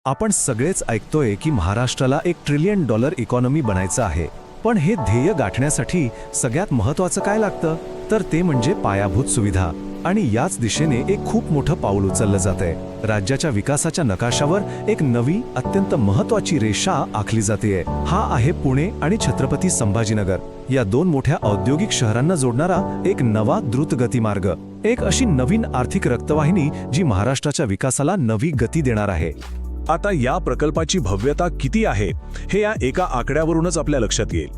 आपण सगळेच ऐकतोय की महाराष्ट्राला $1 ट्रिलियन इकॉनॉमी बनायचं आहे. पण हे ध्येय गाठण्यासाठी सगळ्यात महत्त्वाचं काय लागतं तर ते म्हणजे पायाभूत सुविधा. आणि याच दिशेने एक खूप मोठं पाऊल उचललं जातंय. राज्याच्या विकासाच्या नकाशावर एक नवी अत्यंत महत्त्वाची रेषा आखली जातेय. हा आहे पुणे आणि छत्रपती संभाजीनगर या दोन मोठ्या औद्योगिक शहरांना जोडणारा एक नवा द्रुतगती मार्ग. एक अशी नवीन आर्थिक रक्तवाहिनी जी महाराष्ट्राच्या विकासाला नवी गती देणार आहे. आता या प्रकल्पाची भव्यता किती आहे हे या एका आकड्यावरूनच आपल्या लक्षात येईल.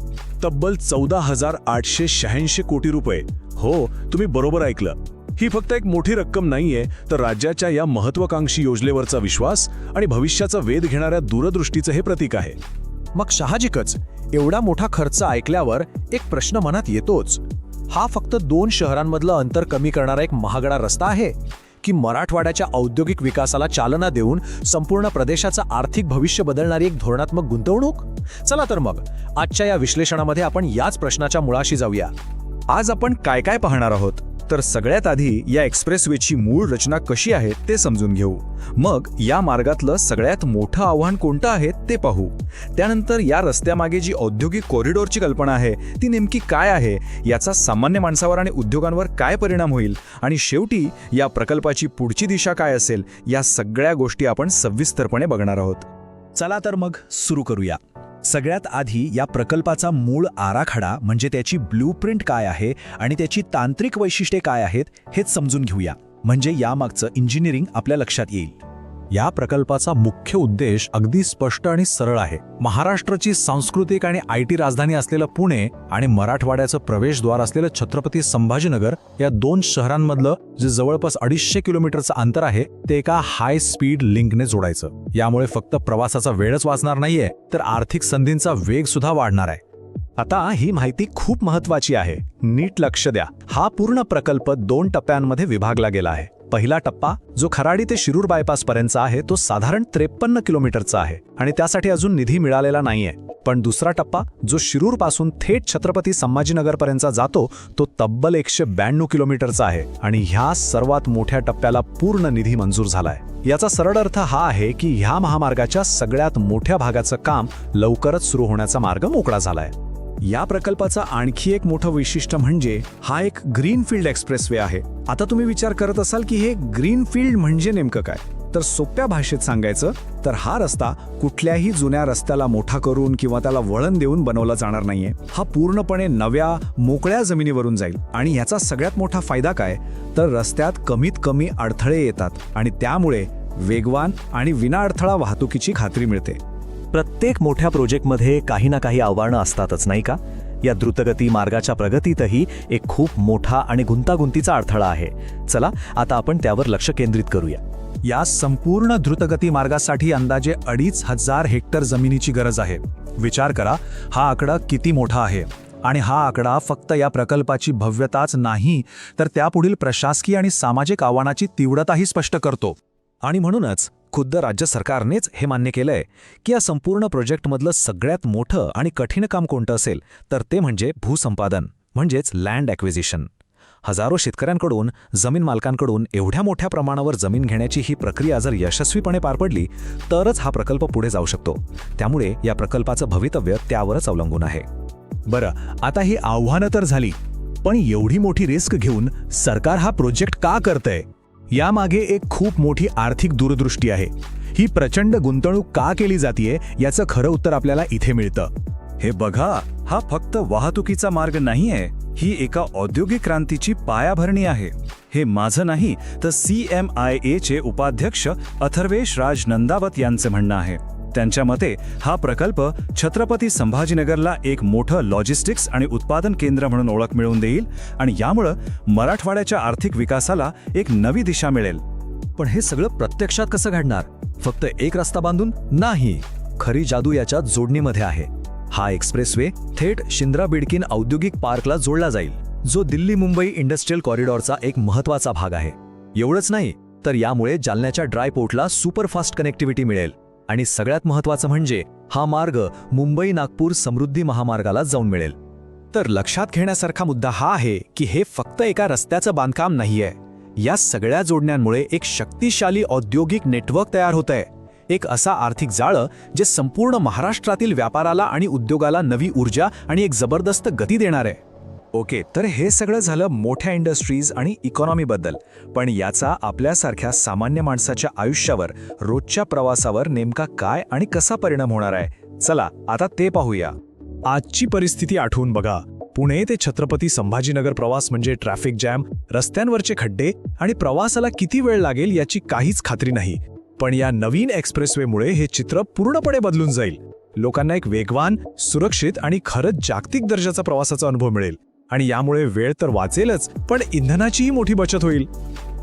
तब्बल 14,886 कोटी रुपये. हो, तुम्ही बरोबर ऐकलं. ही फक्त एक मोठी रक्कम नाहीये, तर राज्याच्या या महत्त्वाकांक्षी योजनेवरचा विश्वास आणि भविष्याचा वेध घेणाऱ्या दूरदृष्टीचं हे प्रतीक आहे. मग साहजिकच एवढा मोठा खर्च ऐकल्यावर एक प्रश्न मनात येतोच. हा फक्त 2 शहरांमधलं अंतर कमी करणारा एक महागडा रस्ता आहे की मराठवाड्याच्या औद्योगिक विकासाला चालना देऊन संपूर्ण प्रदेशाचं आर्थिक भविष्य बदलणारी एक धोरणात्मक गुंतवणूक? चला तर मग आजच्या या विश्लेषणामध्ये आपण याच प्रश्नाच्या मुळाशी जाऊया. आज आपण काय काय पाहणार आहोत तर सगळ्यात आधी या एक्सप्रेसवेची मूळ रचना कशी आहे ते समजून घेऊ. मग या मार्गातलं सगळ्यात मोठं आव्हान कोणतं आहे ते पाहू. त्यानंतर या रस्त्यामागे जी औद्योगिक कॉरिडॉरची कल्पना आहे ती नेमकी काय आहे, याचा सामान्य माणसावर आणि उद्योगांवर काय परिणाम होईल, आणि शेवटी या प्रकल्पाची पुढची दिशा काय असेल, या सगळ्या गोष्टी आपण सविस्तरपणे बघणार आहोत. चला तर मग सुरू करूया. सगळ्यात आधी या प्रकल्पाचा मूळ आराखडा म्हणजे त्याची ब्लूप्रिंट काय आहे आणि त्याची तांत्रिक वैशिष्ट्ये काय आहेत हेच समजून घेऊया. म्हणजे यामागचं इंजिनिअरिंग आपल्या लक्षात येईल. या प्रकल्पाचा मुख्य उद्देश अगदी स्पष्ट आणि सरळ आहे. महाराष्ट्राची सांस्कृतिक आणि IT राजधानी असलेलं पुणे आणि मराठवाड्याचं प्रवेशद्वार असलेलं छत्रपती संभाजीनगर या 2 शहरांमधलं जे जवळपास 250 किलोमीटरचं अंतर आहे ते एका हाय स्पीड लिंकने जोडायचं. यामुळे फक्त प्रवासाचा वेळच वाचणार नाहीये, तर आर्थिक संधींचा वेग सुद्धा वाढणार आहे. आता ही माहिती खूप महत्त्वाची आहे. नीट लक्ष द्या. हा पूर्ण प्रकल्प 2 टप्प्यांमध्ये विभागला गेला आहे. पहिला टप्पा जो खराडी ते शिरूर बायपास पर्यंतचा आहे तो साधारण 53 किलोमीटरचा आहे आणि त्यासाठी अजून निधी मिळालेला नाहीये. पण दुसरा टप्पा जो शिरूर पासून थेट छत्रपती संभाजीनगर पर्यंतचा जातो तो तब्बल 192 किलोमीटरचा आहे आणि ह्या सर्वात मोठ्या टप्प्याला पूर्ण निधी मंजूर झालाय. याचा सरळ अर्थ हा आहे की ह्या महामार्गाच्या सगळ्यात मोठ्या भागाचं काम लवकरच सुरू होण्याचा मार्ग मोकळा झालाय. या प्रकल्पाचा आणखी एक मोठं वैशिष्ट्य म्हणजे हा एक ग्रीनफील्ड एक्सप्रेसवे आहे. आता तुम्ही विचार करत असाल की हे ग्रीनफील्ड म्हणजे नेमकं काय, तर सोप्या भाषेत सांगायचं तर हा रस्ता कुठल्याही जुन्या रस्त्याला मोठा करून किंवा त्याला वळण देऊन बनवला जाणार नाहीये. हा पूर्णपणे नव्या मोकळ्या जमिनीवरून जाईल. आणि याचा सगळ्यात मोठा फायदा काय तर रस्त्यात कमीत कमी अडथळे येतात आणि त्यामुळे वेगवान आणि विनाअडथळा वाहतुकीची खात्री मिळते. प्रत्येक मोठ्या प्रोजेक्टमध्ये काही ना काही आव्हानं असतातच, नाही का? या द्रुतगती मार्गाच्या प्रगतीतही एक खूप मोठा आणि गुंतागुंतीचा अडथळा आहे. चला आता आपण त्यावर लक्ष केंद्रित करूया. या संपूर्ण द्रुतगती मार्गासाठी अंदाजे 2,500 हेक्टर जमिनीची गरज आहे. विचार करा हा आकडा किती मोठा आहे. आणि हा आकडा फक्त या प्रकल्पाची भव्यताच नाही तर त्यापुढील प्रशासकीय आणि सामाजिक आव्हानाची तीव्रताही स्पष्ट करतो. आणि म्हणूनच खुद्द राज्य सरकारनेच हे मान्य केलंय की या संपूर्ण प्रोजेक्टमधलं सगळ्यात मोठं आणि कठीण काम कोणतं असेल तर ते म्हणजे भूसंपादन म्हणजेच लँड ॲक्विजिशन. हजारो शेतकऱ्यांकडून, जमीन मालकांकडून एवढ्या मोठ्या प्रमाणावर जमीन घेण्याची ही प्रक्रिया जर यशस्वीपणे पार पडली तरच हा प्रकल्प पुढे जाऊ शकतो. त्यामुळे या प्रकल्पाचं भवितव्य त्यावरच अवलंबून आहे. बरं, आता ही आव्हानं तर झाली, पण एवढी मोठी रिस्क घेऊन सरकार हा प्रोजेक्ट का करतंय? यामागे एक खूप मोठी आर्थिक दूरदृष्टी आहे. ही प्रचंड गुंतवणूक का केली जातीये याचं खरं उत्तर आपल्याला इथे मिळतं. हे बघा, हा फक्त वाहतुकीचा मार्ग नाहीये, ही एका औद्योगिक क्रांतीची पायाभरणी आहे. हे माझं नाही तर CMIAचे उपाध्यक्ष अथर्वेश राज नंदावत यांचे म्हणणं आहे. त्यांच्या मते हा प्रकल्प छत्रपती संभाजीनगरला एक मोठं लॉजिस्टिक्स आणि उत्पादन केंद्र म्हणून ओळख मिळवून देईल आणि यामुळं मराठवाड्याच्या आर्थिक विकासाला एक नवी दिशा मिळेल. पण हे सगळं प्रत्यक्षात कसं घडणार? फक्त एक रस्ता बांधून नाही. खरी जादू याच्या जोडणीमध्ये आहे. हा एक्सप्रेसवे थेट शिंद्रा बिडकीन औद्योगिक पार्कला जोडला जाईल, जो दिल्ली मुंबई इंडस्ट्रियल कॉरिडॉरचा एक महत्त्वाचा भाग आहे. एवढंच नाही तर यामुळे जालन्याच्या ड्राय पोर्टला सुपरफास्ट कनेक्टिव्हिटी मिळेल. आणि सगळ्यात महत्त्वाचं म्हणजे हा मार्ग मुंबई नागपूर समृद्धी महामार्गाला जाऊन मिळेल. तर लक्षात घेण्यासारखा मुद्दा हा आहे की हे फक्त एका रस्त्याचं बांधकाम नाहीये. या सगळ्या जोडण्यांमुळे एक शक्तिशाली औद्योगिक नेटवर्क तयार होतंय. एक असा आर्थिक जाळं जे संपूर्ण महाराष्ट्रातील व्यापाराला आणि उद्योगाला नवी ऊर्जा आणि एक जबरदस्त गती देणार आहे. ओके, तर हे सगळं झालं मोठ्या इंडस्ट्रीज आणि इकॉनॉमीबद्दल. पण याचा आपल्यासारख्या सामान्य माणसाच्या आयुष्यावर, रोजच्या प्रवासावर नेमका काय आणि कसा परिणाम होणार आहे? चला आता ते पाहूया. आजची परिस्थिती आठवून बघा. पुणे ते छत्रपती संभाजीनगर प्रवास म्हणजे ट्रॅफिक जॅम, रस्त्यांवरचे खड्डे आणि प्रवासाला किती वेळ लागेल याची काहीच खात्री नाही. पण या नवीन एक्सप्रेसवेमुळे हे चित्र पूर्णपणे बदलून जाईल. लोकांना एक वेगवान, सुरक्षित आणि खरंच जागतिक दर्जाचा प्रवासाचा अनुभव मिळेल. आणि यामुळे वेळ तर वाचेलच, पण इंधनाचीही मोठी बचत होईल.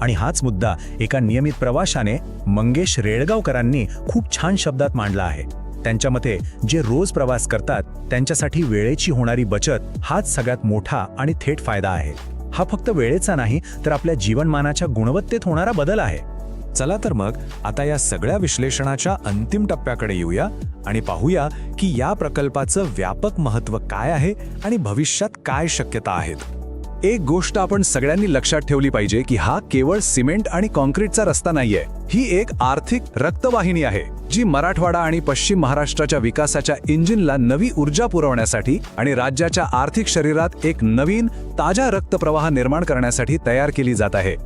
आणि हाच मुद्दा एका नियमित प्रवाशाने मंगेश रेडगावकरांनी खूप छान शब्दात मांडला आहे. त्यांच्या मते जे रोज प्रवास करतात त्यांच्यासाठी वेळेची होणारी बचत हाच सगळ्यात मोठा आणि थेट फायदा आहे. हा फक्त वेळेचा नाही, तर आपल्या जीवनमानाच्या गुणवत्तेत होणारा बदल आहे. चला तर मग आता या सगळ्या विश्लेषणाच्या अंतिम टप्प्याकडे येऊया आणि पाहूया की या प्रकल्पाचं व्यापक महत्त्व काय आहे आणि भविष्यात काय शक्यता आहेत. एक गोष्ट आपण सगळ्यांनी लक्षात ठेवली पाहिजे की हा केवळ सिमेंट आणि कॉन्क्रीटचा रस्ता नाहीये. ही एक आर्थिक रक्तवाहिनी आहे जी मराठवाडा आणि पश्चिम महाराष्ट्राच्या विकासाच्या इंजिनला नवी ऊर्जा पुरवण्यासाठी आणि राज्याच्या आर्थिक शरीरात एक नवीन ताजा रक्तप्रवाह निर्माण करण्यासाठी तयार केली जात आहे.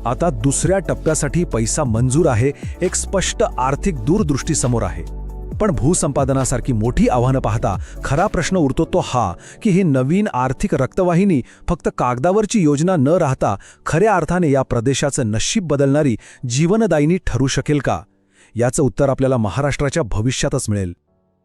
आता दुसऱ्या टप्प्यासाठी पैसा मंजूर आहे. एक स्पष्ट आर्थिक दूरदृष्टी समोर आहे. पण भूसंपादनासारखी मोठी आव्हानं पाहता खरा प्रश्न उरतो तो हा की ही नवीन आर्थिक रक्तवाहिनी फक्त कागदावरची योजना न राहता खऱ्या अर्थाने या प्रदेशाचं नशीब बदलणारी जीवनदायिनी ठरू शकेल का? याचं उत्तर आपल्याला महाराष्ट्राच्या भविष्यातच मिळेल.